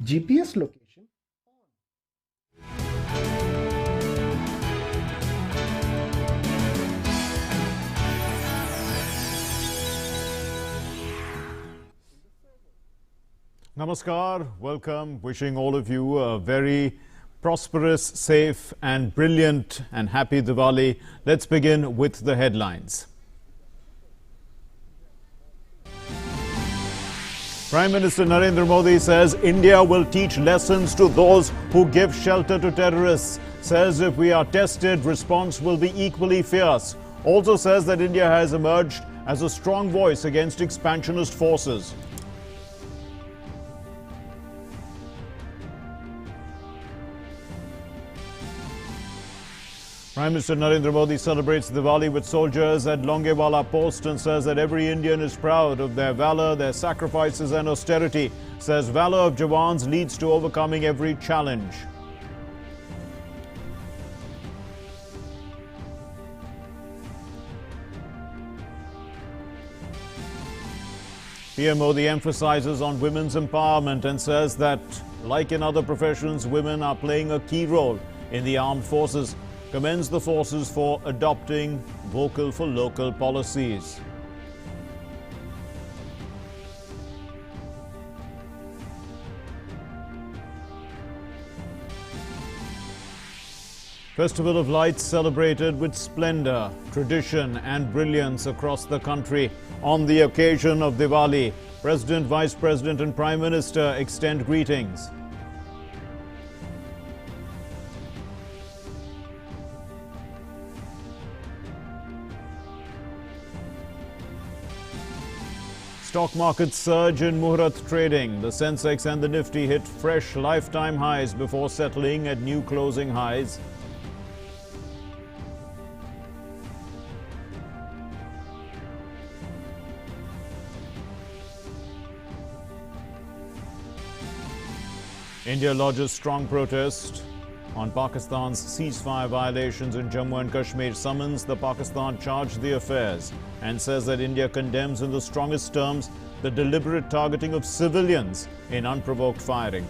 GPS location. Namaskar, welcome, wishing all of you a very prosperous, safe and brilliant and happy Diwali. Let's begin with the headlines. Prime Minister Narendra Modi says India will teach lessons to those who give shelter to terrorists. Says if we are tested, response will be equally fierce. Also says that India has emerged as a strong voice against expansionist forces. Prime Minister Narendra Modi celebrates Diwali with soldiers at Longewala post and says that every Indian is proud of their valour, their sacrifices and austerity. Says valour of Jawans leads to overcoming every challenge. PM Modi emphasizes on women's empowerment and says that, like in other professions, women are playing a key role in the armed forces. Commends the forces for adopting vocal for local policies. Festival of Lights celebrated with splendor, tradition and brilliance across the country. On the occasion of Diwali, President, Vice President and Prime Minister extend greetings. Stock markets surge in Muhurat trading. The Sensex and the Nifty hit fresh lifetime highs before settling at new closing highs. India lodges strong protest on Pakistan's ceasefire violations in Jammu and Kashmir. Summons the Pakistan charged the affairs and says that India condemns in the strongest terms the deliberate targeting of civilians in unprovoked firing.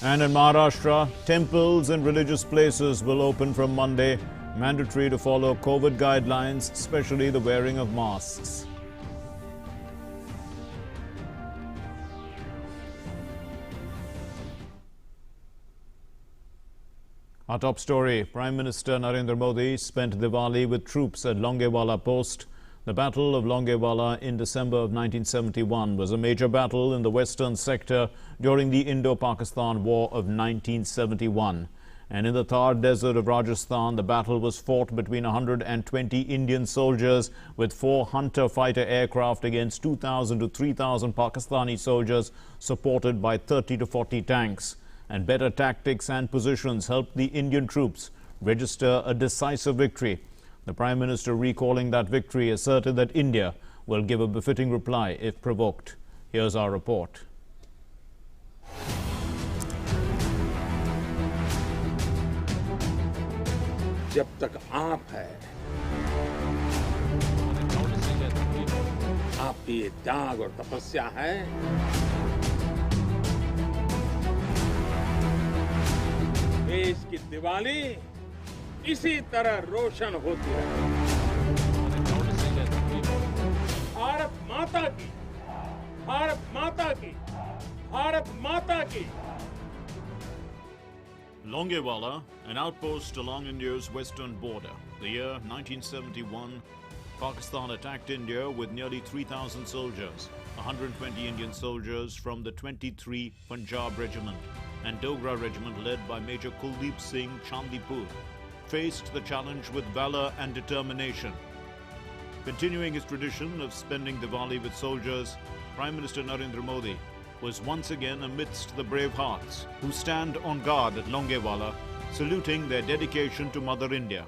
And in Maharashtra, temples and religious places will open from Monday, mandatory to follow COVID guidelines, especially the wearing of masks. Our top story, Prime Minister Narendra Modi spent Diwali with troops at Longewala post. The Battle of Longewala in December of 1971 was a major battle in the western sector during the Indo-Pakistan War of 1971. And in the Thar Desert of Rajasthan, the battle was fought between 120 Indian soldiers with 4 Hunter fighter aircraft against 2,000 to 3,000 Pakistani soldiers supported by 30 to 40 tanks. And better tactics and positions helped the Indian troops register a decisive victory. The Prime Minister, recalling that victory, asserted that India will give a befitting reply if provoked. Here's our report. जब तक आप है, आपकी ये त्याग और तपस्या है, देश की दिवाली इसी तरह रोशन होती रहे। भारत माता की, भारत माता की, भारत माता की। Longewala, an outpost along India's western border. The year 1971, Pakistan attacked India with nearly 3,000 soldiers, 120 Indian soldiers from the 23 Punjab Regiment and Dogra Regiment led by Major Kuldeep Singh Chandipur, faced the challenge with valour and determination. Continuing his tradition of spending Diwali with soldiers, Prime Minister Narendra Modi was once again amidst the brave hearts who stand on guard at Longewala, saluting their dedication to Mother India.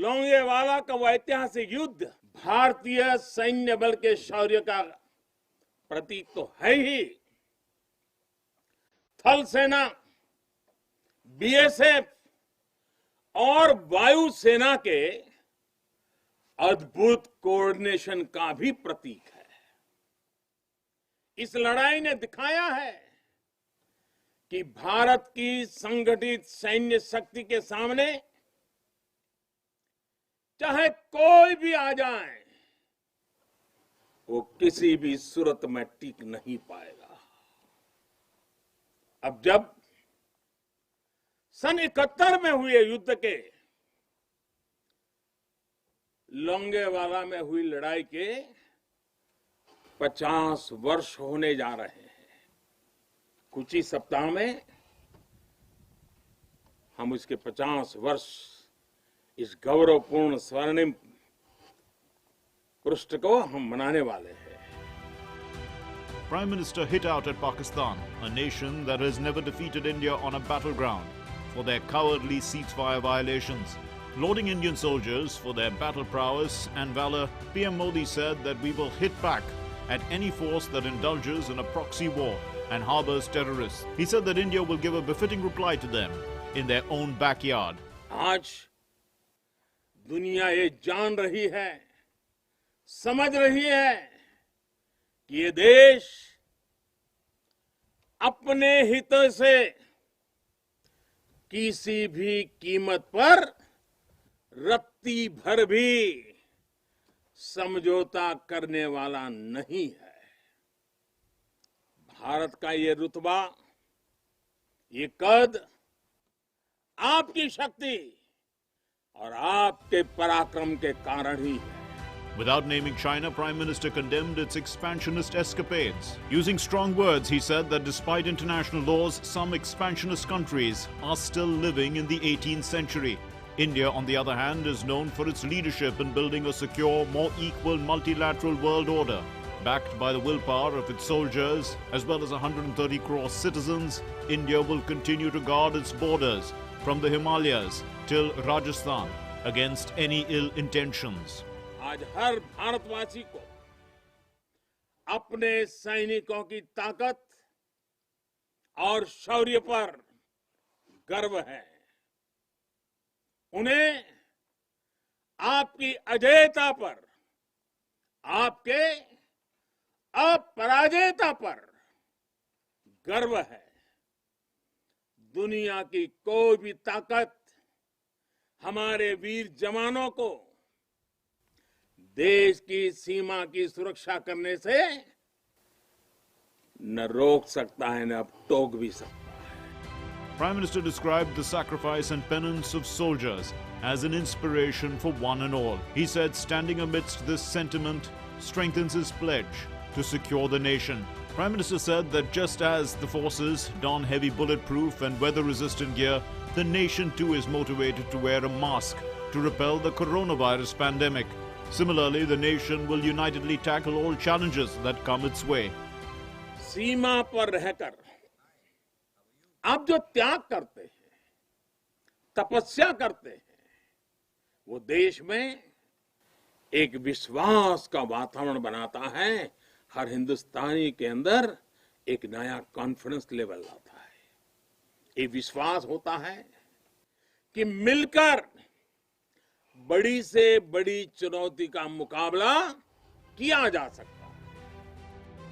Longewala का वो ऐतिहासिक युद्ध भारतीय सैन्य बल के शौर्य का प्रतीक तो है ही, थल सेना, बीएसएफ और वायुसेना के अद्भुत कोऑर्डिनेशन का भी प्रतीक है। इस लड़ाई ने दिखाया है कि भारत की संगठित सैन्य शक्ति के सामने चाहे कोई भी आ जाए, वो किसी भी सूरत में टिक नहीं पाएगा। अब जब सन 71 में हुए युद्ध के लोंगेवाला में हुई लड़ाई के 50 वर्ष होने जा रहे हैं, कुछ ही सप्ताह में हम इसके 50 वर्ष इस गौरवपूर्ण स्वर्णिम पृष्ठ को हम मनाने वाले हैं। Prime Minister hit out at Pakistan, a nation that has never defeated India on a battleground, for their cowardly ceasefire violations. Lauding Indian soldiers for their battle prowess and valour, PM Modi said that we will hit back at any force that indulges in a proxy war and harbours terrorists. He said that India will give a befitting reply to them in their own backyard. आज दुनिया ये जान रही है, समझ रही है कि ये देश अपने हितों से किसी भी कीमत पर रत्ती भर भी समझौता करने वाला नहीं है। भारत का ये रुतबा, ये कद आपकी शक्ति और आपके पराक्रम के कारण ही है। Without naming China, Prime Minister condemned its expansionist escapades. Using strong words, he said that despite international laws, some expansionist countries are still living in the 18th century. India, on the other hand, is known for its leadership in building a secure, more equal multilateral world order. Backed by the willpower of its soldiers, as well as 130 crore citizens, India will continue to guard its borders from the Himalayas till Rajasthan against any ill intentions. आज हर भारतवासी को अपने सैनिकों की ताकत और शौर्य पर गर्व है। उन्हें आपकी अजेयता पर, आपके अपराजेयता पर गर्व है। दुनिया की कोई भी ताकत हमारे वीर जवानों को देश की सीमा की सुरक्षा करने से न रोक सकता है, न टोक भी सकता है। Prime Minister described the sacrifice and penance of soldiers as an inspiration for one and all. He said standing amidst this sentiment strengthens his pledge to secure the nation. Prime Minister said that just as the forces don heavy bulletproof and weather-resistant gear, the nation too is motivated to wear a mask to repel the coronavirus pandemic. Similarly, the nation will unitedly tackle all challenges that come its way. सीमा पर रहकर आप जो त्याग करते हैं, तपस्या करते हैं, वो देश में एक विश्वास का वातावरण बनाता है। हर हिंदुस्तानी के अंदर एक नया कॉन्फिडेंस लेवल लाता है। ये विश्वास होता है कि मिलकर बड़ी से बड़ी चुनौती का मुकाबला किया जा सकता है।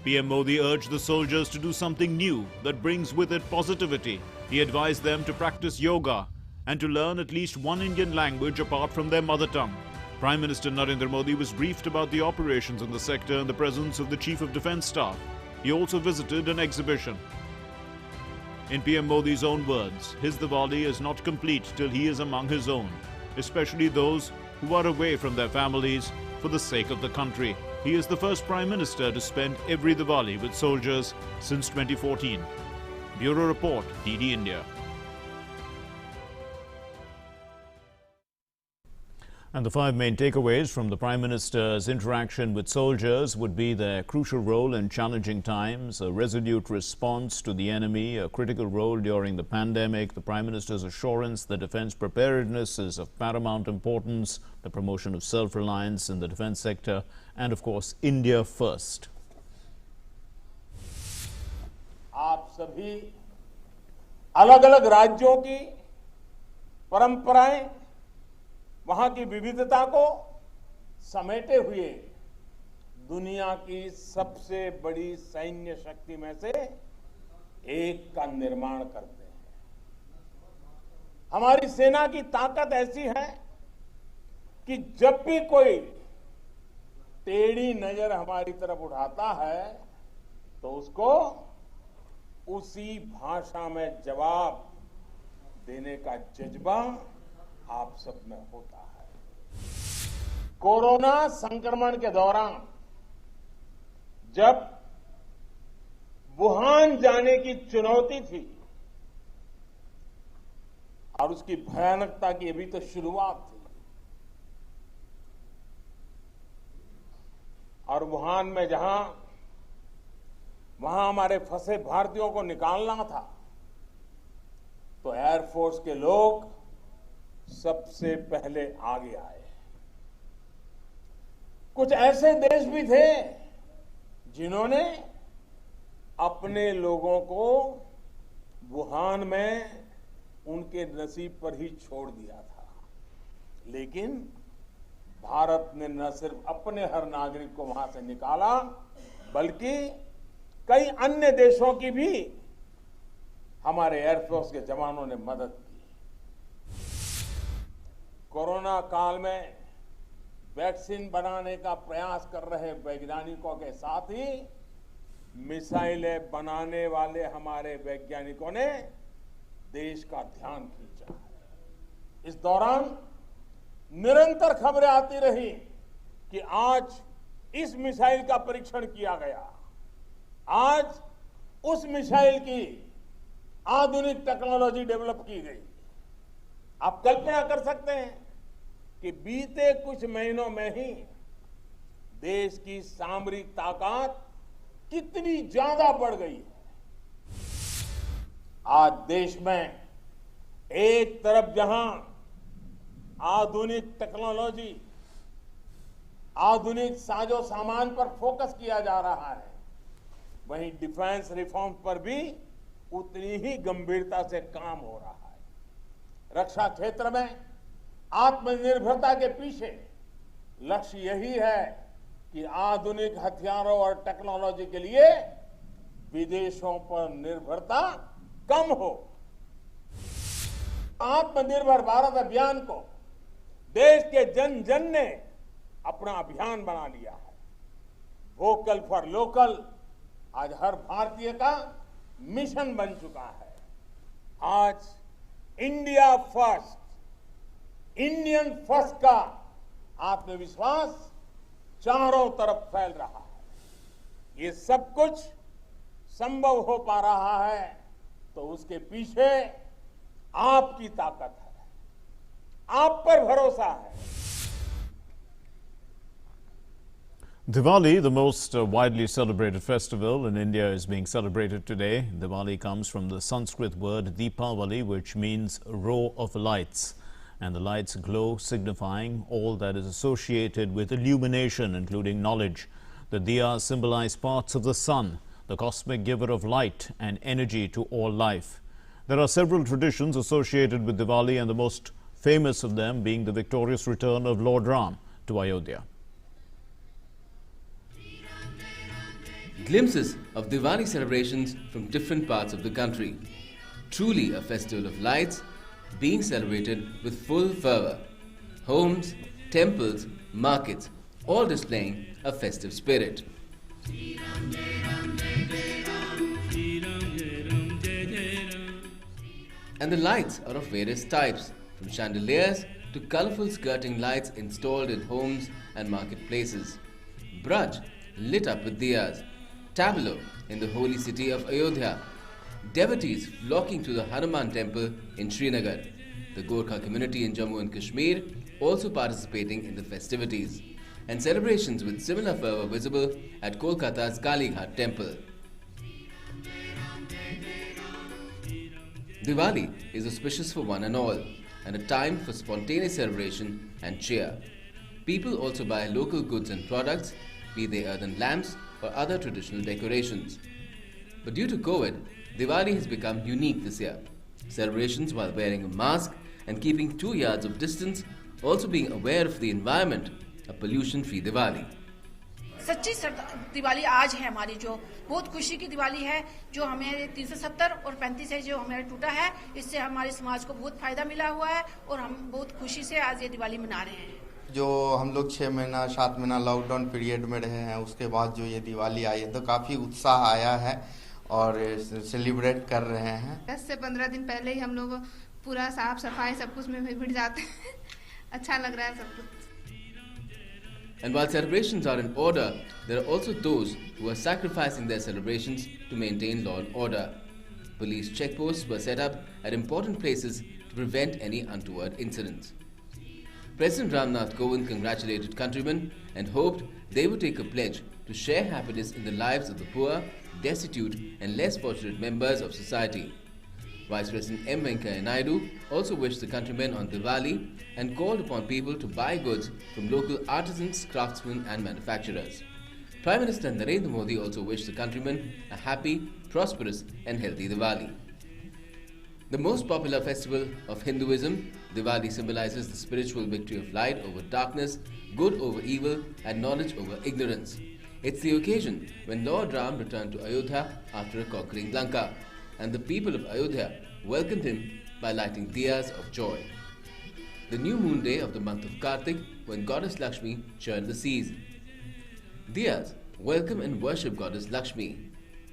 PM Modi urged the soldiers to do something new that brings with it positivity. He advised them to practice yoga and to learn at least one Indian language apart from their mother tongue. Prime Minister Narendra Modi was briefed about the operations in the sector in the presence of the Chief of Defence Staff. He also visited an exhibition. In PM Modi's own words, his Diwali is not complete till he is among his own, especially those who are away from their families for the sake of the country. He is the first Prime Minister to spend every Diwali with soldiers since 2014. Bureau Report, DD India. And the five main takeaways from the Prime Minister's interaction with soldiers would be their crucial role in challenging times, a resolute response to the enemy, a critical role during the pandemic, the Prime Minister's assurance that defence preparedness is of paramount importance, the promotion of self-reliance in the defence sector, and of course, India first. आप सभी अलग अलग राज्यों की परंपराएं, वहां की विविधता को समेटे हुए दुनिया की सबसे बड़ी सैन्य शक्ति में से एक का निर्माण करते हैं। हमारी सेना की ताकत ऐसी है कि जब भी कोई टेढ़ी नजर हमारी तरफ उठाता है तो उसको उसी भाषा में जवाब देने का जज्बा आप सब में होता है। कोरोना संक्रमण के दौरान जब वुहान जाने की चुनौती थी और उसकी भयानकता की अभी तो शुरुआत थी, और वुहान में वहां हमारे फंसे भारतीयों को निकालना था, तो एयरफोर्स के लोग सबसे पहले आगे आए। कुछ ऐसे देश भी थे जिन्होंने अपने लोगों को वुहान में उनके नसीब पर ही छोड़ दिया था, लेकिन भारत ने न सिर्फ अपने हर नागरिक को वहां से निकाला, बल्कि कई अन्य देशों की भी हमारे एयरफोर्स के जवानों ने मदद की। कोरोना काल में वैक्सीन बनाने का प्रयास कर रहे वैज्ञानिकों के साथ ही मिसाइलें बनाने वाले हमारे वैज्ञानिकों ने देश का ध्यान खींचा है। इस दौरान निरंतर खबरें आती रही कि आज इस मिसाइल का परीक्षण किया गया, आज उस मिसाइल की आधुनिक टेक्नोलॉजी डेवलप की गई। आप कल्पना कर सकते हैं कि बीते कुछ महीनों में ही देश की सामरिक ताकत कितनी ज्यादा बढ़ गई है। आज देश में एक तरफ जहां आधुनिक टेक्नोलॉजी, आधुनिक साजो सामान पर फोकस किया जा रहा है, वहीं डिफेंस रिफॉर्म पर भी उतनी ही गंभीरता से काम हो रहा है। रक्षा क्षेत्र में आत्मनिर्भरता के पीछे लक्ष्य यही है कि आधुनिक हथियारों और टेक्नोलॉजी के लिए विदेशों पर निर्भरता कम हो। आत्मनिर्भर भारत अभियान को देश के जन जन ने अपना अभियान बना लिया है। वोकल फॉर लोकल आज हर भारतीय का मिशन बन चुका है। आज इंडिया फर्स्ट, इंडियन फर्स्ट का आत्मविश्वास चारों तरफ फैल रहा है। ये सब कुछ संभव हो पा रहा है तो उसके पीछे आपकी ताकत है, आप पर भरोसा है। Diwali, the most widely celebrated festival in India, is being celebrated today. Diwali comes from the Sanskrit word Deepavali, which means row of lights. And the lights glow, signifying all that is associated with illumination, including knowledge. The diyas symbolize parts of the sun, the cosmic giver of light and energy to all life. There are several traditions associated with Diwali, and the most famous of them being the victorious return of Lord Ram to Ayodhya. Glimpses of Diwali celebrations from different parts of the country. Truly a festival of lights, being celebrated with full fervour. Homes, temples, markets, all displaying a festive spirit. And the lights are of various types, from chandeliers to colourful skirting lights installed in homes and marketplaces. Braj lit up with diyas. Tableau in the holy city of Ayodhya. Devotees flocking to the Hanuman temple in Srinagar. The Gorkha community in Jammu and Kashmir also participating in the festivities. And celebrations with similar fervour visible at Kolkata's Kali Ghat temple. Diwali is auspicious for one and all, and a time for spontaneous celebration and cheer. People also buy local goods and products, be they earthen lamps or other traditional decorations. But due to COVID, Diwali has become unique this year. Celebrations while wearing a mask and keeping 2 yards of distance, also being aware of the environment, a pollution-free Diwali. सच्ची दिवाली आज है हमारी, जो बहुत खुशी की दिवाली है, जो हमें 370 और 35 है जो हमें टूटा है, इससे हमारे समाज को बहुत फायदा मिला हुआ है और हम बहुत खुशी से आज ये दिवाली मना रहे हैं। जो हम लोग 6 महीना 7 महीना लॉकडाउन पीरियड में रहे हैं, उसके बाद जो ये दिवाली आई है तो काफ़ी उत्साह आया है और सेलिब्रेट कर रहे हैं। 10 से 15 दिन पहले ही हम लोग पूरा साफ सफाई सब कुछ में भिड़ जाते हैं। अच्छा लग रहा है सब कुछ। And while celebrations are in order, there are also those who are sacrificing their celebrations to maintain law and order. Police checkposts were set up at important places to prevent any untoward incidents. President Roundup congratulated countrymen and hoped they would take a pledge to share happiness in the lives of the poor, destitute and less fortunate members of society. Vice President M. Venkaiah Naidu also wished the countrymen on Diwali and called upon people to buy goods from local artisans, craftsmen and manufacturers. Prime Minister Narendra Modi also wished the countrymen a happy, prosperous and healthy Diwali. The most popular festival of Hinduism, Diwali symbolizes the spiritual victory of light over darkness, good over evil and knowledge over ignorance. It's the occasion when Lord Ram returned to Ayodhya after conquering Lanka, and the people of Ayodhya welcomed him by lighting diyas of joy. The new moon day of the month of Kartik, when Goddess Lakshmi churned the seas. Diyas welcome and worship Goddess Lakshmi.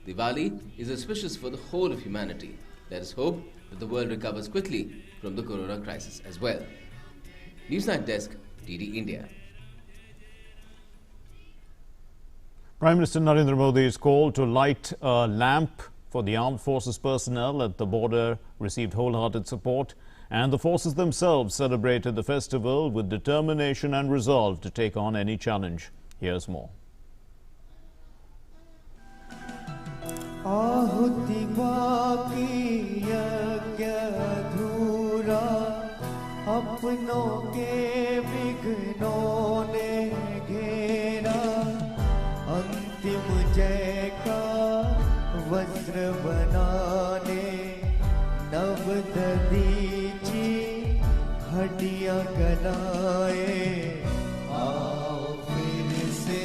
Diwali is auspicious for the whole of humanity. Let us hope that the world recovers quickly from the corona crisis as well. Newsnight Desk, DD India. Prime Minister Narendra Modi's call to light a lamp for the armed forces personnel at the border received wholehearted support, and the forces themselves celebrated the festival with determination and resolve to take on any challenge. Here's more. वज्र बनाने नव ददीची हड्डियां गलाए, आओ फिर से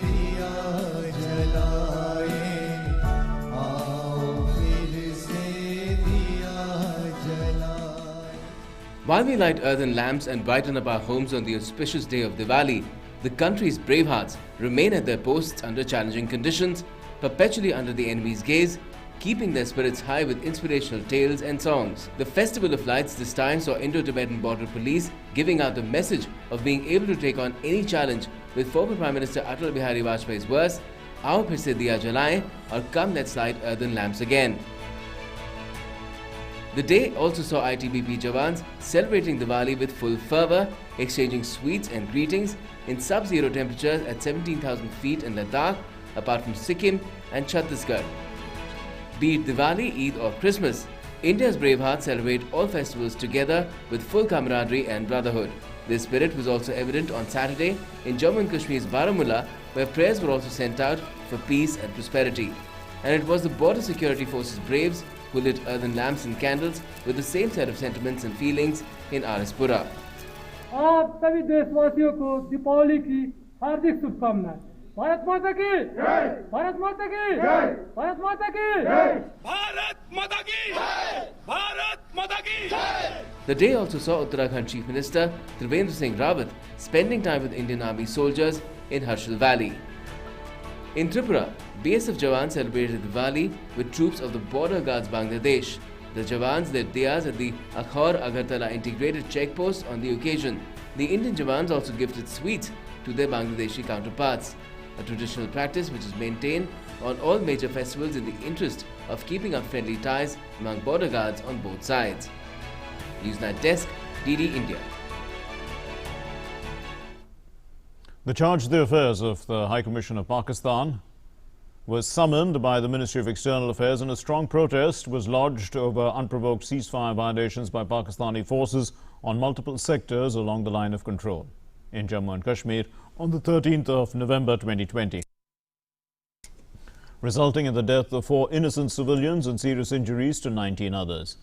दिया जलाए, आओ फिर से दिया जलाए. While we light earthen lamps and brighten up our homes on the auspicious day of Diwali, the country's bravehearts remain at their posts under challenging conditions, perpetually under the enemy's gaze, keeping their spirits high with inspirational tales and songs. The Festival of Lights this time saw Indo-Tibetan Border Police giving out the message of being able to take on any challenge with former Prime Minister Atal Bihari Vajpayee's verse, "Aao phir se diya jalaएं" or "Come let's light earthen lamps again." The day also saw ITBP Jawans celebrating Diwali with full fervour, exchanging sweets and greetings in sub-zero temperatures at 17,000 feet in Ladakh, apart from Sikkim and Chhattisgarh. Be it Diwali, Eid or Christmas, India's bravehearts celebrate all festivals together with full camaraderie and brotherhood. This spirit was also evident on Saturday in Jammu and Kashmir's Baramulla, where prayers were also sent out for peace and prosperity. And it was the Border Security Forces braves who lit earthen lamps and candles with the same set of sentiments and feelings in Arispura. आप सभी देशवासियों को दीपावली की हार्दिक शुभकामनाएं। भारत माता की जय, भारत माता की जय, भारत माता की जय, भारत माता की जय, भारत माता की जय. The day also saw Uttarakhand Chief Minister Trivendra Singh Rawat spending time with Indian Army soldiers in Harshal Valley. In Tripura, BSF Jawans celebrated Diwali with troops of the Border Guards Bangladesh. The Jawans lit diyas at the Akhor Agartala integrated checkpost on the occasion. The Indian Jawans also gifted sweets to their Bangladeshi counterparts, a traditional practice which is maintained on all major festivals in the interest of keeping up friendly ties among border guards on both sides. Newsnight Desk, DD India. The charge d'affaires of the High Commission of Pakistan was summoned by the Ministry of External Affairs, and a strong protest was lodged over unprovoked ceasefire violations by Pakistani forces on multiple sectors along the line of control in Jammu and Kashmir on the 13th of November 2020, resulting in the death of 4 innocent civilians and serious injuries to 19 others.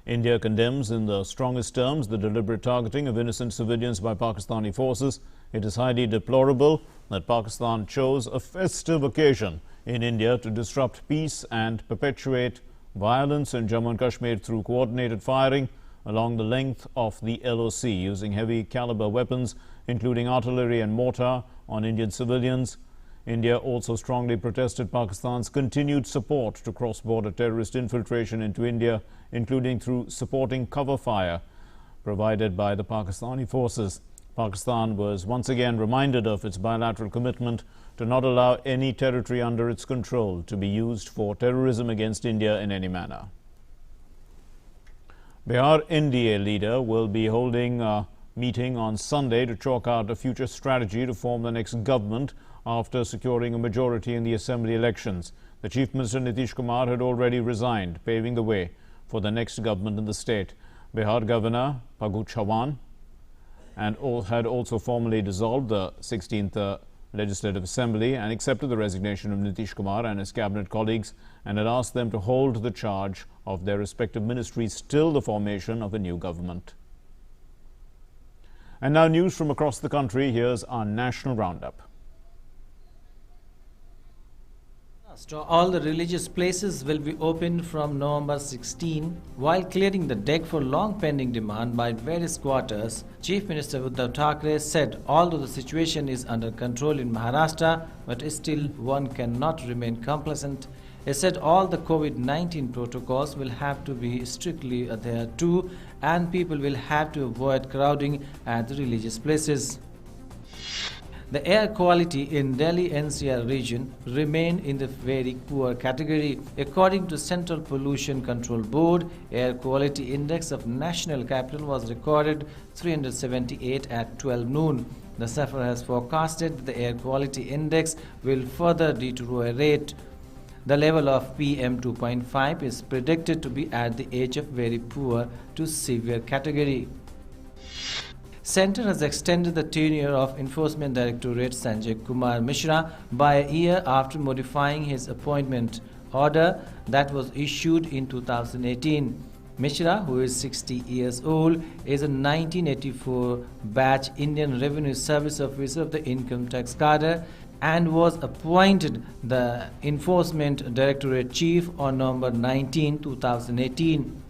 India condemns in the strongest terms the deliberate targeting of innocent civilians by Pakistani forces. It is highly deplorable that Pakistan chose a festive occasion in India to disrupt peace and perpetuate violence in Jammu and Kashmir through coordinated firing along the length of the LOC using heavy caliber weapons including artillery and mortar on Indian civilians. India also strongly protested Pakistan's continued support to cross-border terrorist infiltration into India, including through supporting cover fire provided by the Pakistani forces. Pakistan was once again reminded of its bilateral commitment to not allow any territory under its control to be used for terrorism against India in any manner. Bihar NDA leader will be holding a meeting on Sunday to chalk out a future strategy to form the next government after securing a majority in the assembly elections. The Chief Minister Nitish Kumar had already resigned, paving the way for the next government in the state. Bihar Governor Paghu Chauhan had also formally dissolved the 16th Legislative Assembly and accepted the resignation of Nitish Kumar and his cabinet colleagues and had asked them to hold the charge of their respective ministries till the formation of a new government. And now news from across the country. Here's our national roundup. All the religious places will be opened from November 16. While clearing the deck for long pending demand by various quarters, Chief Minister Uddhav Thackeray said although the situation is under control in Maharashtra, but still one cannot remain complacent. He said all the COVID-19 protocols will have to be strictly adhered to and people will have to avoid crowding at the religious places. The air quality in Delhi NCR region remained in the very poor category. According to Central Pollution Control Board, air quality index of national capital was recorded 378 at 12 noon. The SAFER has forecasted that the air quality index will further deteriorate. The level of PM 2.5 is predicted to be at the edge of very poor to severe category. Centre has extended the tenure of Enforcement Directorate Sanjay Kumar Mishra by a year after modifying his appointment order that was issued in 2018. Mishra, who is 60 years old, is a 1984 batch Indian Revenue Service officer of the Income Tax Cadre and was appointed the Enforcement Directorate Chief on November 19, 2018.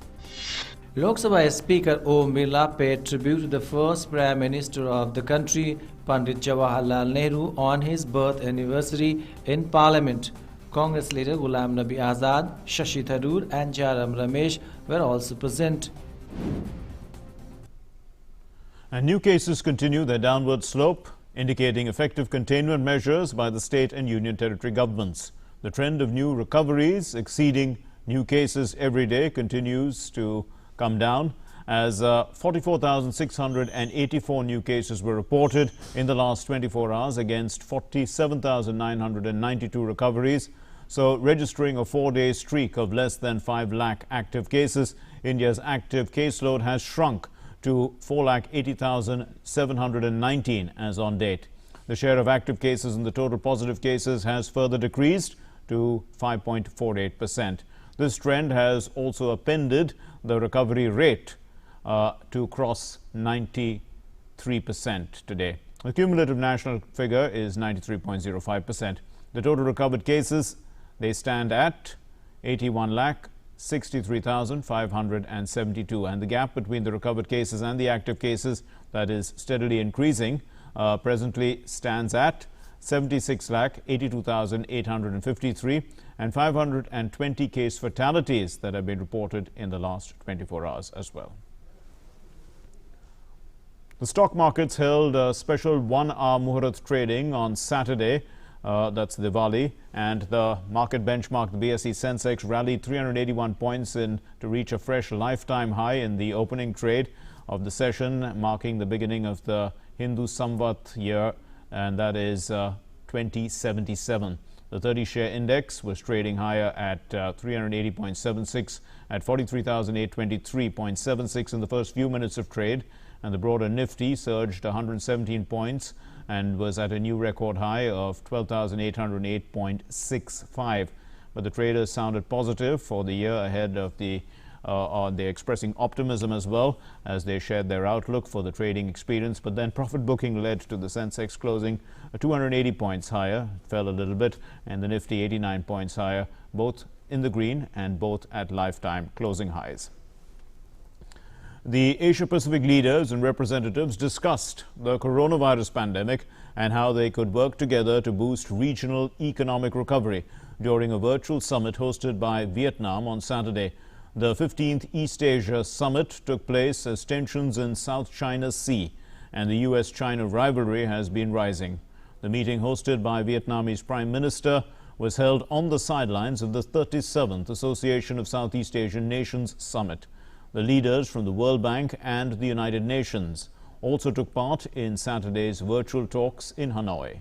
Lok Sabha Speaker Om Birla paid tribute to the first Prime Minister of the country, Pandit Jawaharlal Nehru, on his birth anniversary in Parliament. Congress leader Ghulam Nabi Azad, Shashi Tharoor and Jairam Ramesh were also present. And new cases continue their downward slope, indicating effective containment measures by the state and union territory governments. The trend of new recoveries exceeding new cases every day continues to come down as 44,684 new cases were reported in the last 24 hours against 47,992 recoveries. So registering a 4-day streak of less than 5 lakh active cases, India's active caseload has shrunk to 4,80,719 as on date. The share of active cases in the total positive cases has further decreased to 5.48%. This trend has also appended the recovery rate to cross 93% today. The cumulative national figure is 93.05%. The total recovered cases, they stand at 81,63,572, and the gap between the recovered cases and the active cases, that is steadily increasing, presently stands at 76,82,853 and 520 case fatalities that have been reported in the last 24 hours as well. The stock markets held a special 1-hour Muhurat trading on Saturday, that's Diwali, and the market benchmark, the BSE Sensex, rallied 381 points to reach a fresh lifetime high in the opening trade of the session, marking the beginning of the Hindu Samvat year, and that is 2077. The 30-share index was trading higher at 380.76 at 43,823.76 in the first few minutes of trade, and the broader Nifty surged 117 points and was at a new record high of 12,808.65. But the traders sounded positive for the year ahead of the They're expressing optimism as well as they shared their outlook for the trading experience. But then profit booking led to the Sensex closing 280 points higher, fell a little bit, and the Nifty 89 points higher, both in the green and both at lifetime closing highs. The Asia-Pacific leaders and representatives discussed the coronavirus pandemic and how they could work together to boost regional economic recovery during a virtual summit hosted by Vietnam on Saturday. The 15th East Asia Summit took place as tensions in South China Sea and the U.S.-China rivalry has been rising. The meeting, hosted by Vietnamese Prime Minister, was held on the sidelines of the 37th Association of Southeast Asian Nations Summit. The leaders from the World Bank and the United Nations also took part in Saturday's virtual talks in Hanoi.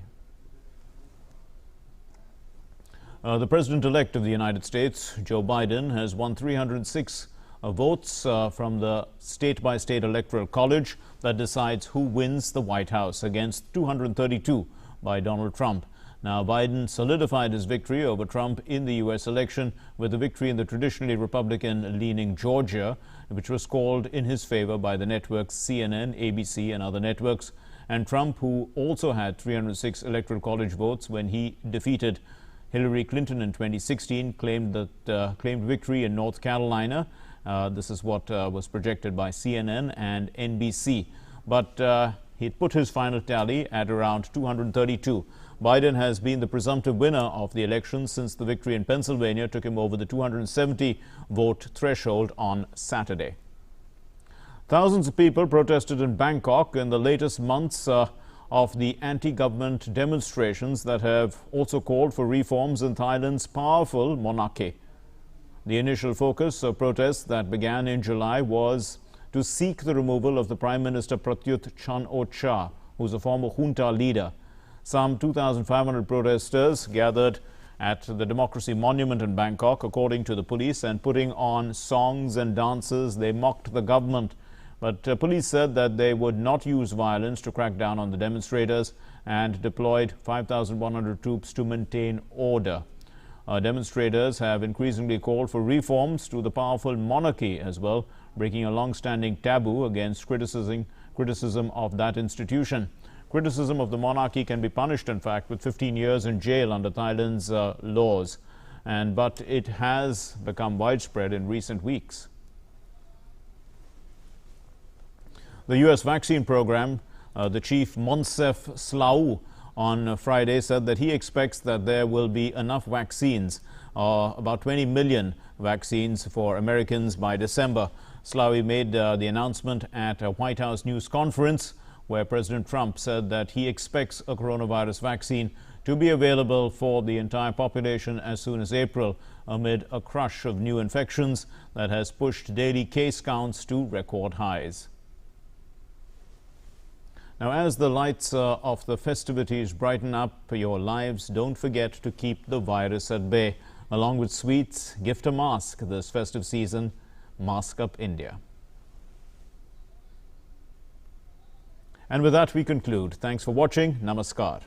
The President-elect of the United States, Joe Biden, has won 306 votes from the state-by-state electoral college that decides who wins the White House, against 232 by Donald Trump. Now, Biden solidified his victory over Trump in the U.S. election with a victory in the traditionally Republican-leaning Georgia, which was called in his favor by the networks CNN, ABC, and other networks. And Trump, who also had 306 electoral college votes when he defeated Hillary Clinton in 2016, claimed victory in North Carolina. This is what was projected by CNN and NBC. But he put his final tally at around 232. Biden has been the presumptive winner of the election since the victory in Pennsylvania took him over the 270 vote threshold on Saturday. Thousands of people protested in Bangkok in the latest months of the anti-government demonstrations that have also called for reforms in Thailand's powerful monarchy. The initial focus of protests that began in July was to seek the removal of the Prime Minister Pratyut Chan-o-cha, who's a former junta leader. Some 2,500 protesters gathered at the Democracy Monument in Bangkok, according to the police, and putting on songs and dances. They mocked the government. But police said that they would not use violence to crack down on the demonstrators and deployed 5,100 troops to maintain order. Demonstrators have increasingly called for reforms to the powerful monarchy as well, breaking a long-standing taboo against criticism of that institution. Criticism of the monarchy can be punished, in fact, with 15 years in jail under Thailand's laws. But it has become widespread in recent weeks. The U.S. vaccine program, the chief Monsef Slau on Friday said that he expects that there will be enough vaccines, about 20 million vaccines for Americans by December. Slaoui made the announcement at a White House news conference where President Trump said that he expects a coronavirus vaccine to be available for the entire population as soon as April, amid a crush of new infections that has pushed daily case counts to record highs. Now, as the lights of the festivities brighten up your lives, don't forget to keep the virus at bay. Along with sweets, gift a mask this festive season. Mask Up India. And with that, we conclude. Thanks for watching. Namaskar.